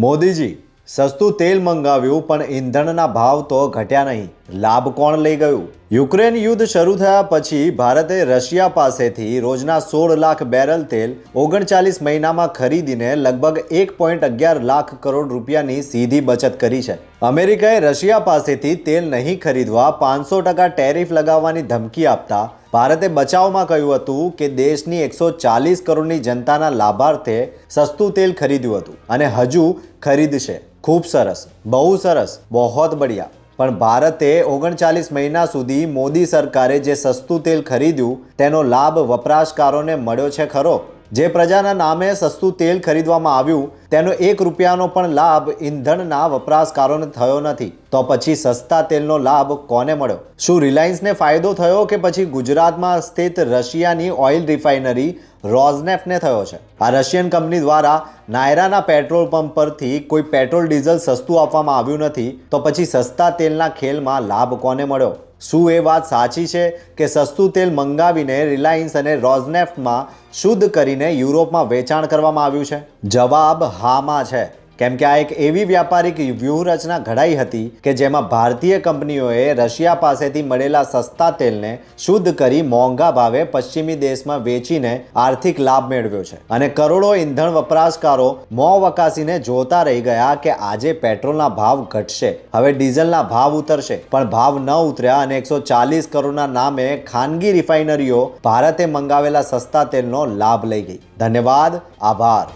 મોદીજી સસ્તું તેલ મંગાવ્યું પણ ઈંધણના ભાવ તો ઘટ્યા નહીં. લાભ કોણ લઈ ગયું? યુક્રેન યુદ્ધ શરૂ થયા પછી ભારતે રશિયા પાસેથી રોજના 16 લાખ બેરલ તેલ 39 મહિનામાં ખરીદીને લગભગ 1.11 લાખ કરોડ રૂપિયાની સીધી બચત કરી છે. અમેરિકાએ રશિયા પાસેથી તેલ નહીં ખરીદવા 500% ટેરિફ લગાવવાની ધમકી આપતા ભારતે બચાવમાં કહ્યું હતું કે દેશની 140 કરોડની જનતાના લાભાર્થે સસ્તું તેલ ખરીદ્યું હતું અને હજુ ખરીદશે. ખૂબ સરસ, બહુ સરસ, બહોત બઢિયા. પણ ભારતે 39 મહિના સુધી મોદી સરકારે જે સસ્તું તેલ ખરીદ્યું તેનો લાભ વપરાશકારોને મળ્યો છે ખરો? જે પ્રજાના નામે સસ્તું તેલ ખરીદવામાં આવ્યું તેનો 1 રૂપિયાનો પણ લાભ ઈંધણના વપરાશકારોને થયો નથી. તો પછી સસ્તા તેલનો લાભ કોને મળ્યો? શું રિલાયન્સને ફાયદો થયો કે પછી ગુજરાતમાં સ્થિત રશિયાની ઓઇલ રિફાઇનરી રોઝનેફ્ટને થયો છે? આ રશિયન કંપની દ્વારા નાયરાના પેટ્રોલ પંપ પરથી કોઈ પેટ્રોલ ડીઝલ સસ્તું આપવામાં આવ્યું નથી. તો પછી સસ્તા તેલના ખેલમાં લાભ કોને મળ્યો? શું એ વાત સાચી છે કે સસ્તું તેલ મંગાવીને રિલાયન્સ અને રોઝનેફ્ટમાં શુદ્ધ કરીને યુરોપમાં વેચાણ કરવામાં આવ્યું છે? જવાબ હામાં છે. કેમ કે આ એક એવી વ્યાપારિક વ્યૂહરચના ઘડાઈ હતી કે જેમાં ભારતીય કંપનીઓએ રશિયા પાસેથી મળેલા સસ્તા તેલને શુદ્ધ કરી મોંઘા ભાવે પશ્ચિમી દેશમાં વેચીને આર્થિક લાભ મેળવ્યો છે. અને કરોડો ઈંધણ વપરાશકારો મોં વકાસીને જોતા રહી ગયા કે આજે પેટ્રોલના ભાવ ઘટશે, હવે ડીઝલના ભાવ ઉતરશે. પણ ભાવ ન ઉતર્યા અને 140 કરોડના નામે ખાનગી રિફાઇનરીઓ ભારતે મંગાવેલા સસ્તા તેલનો લાભ લઈ ગઈ. ધન્યવાદ, આભાર.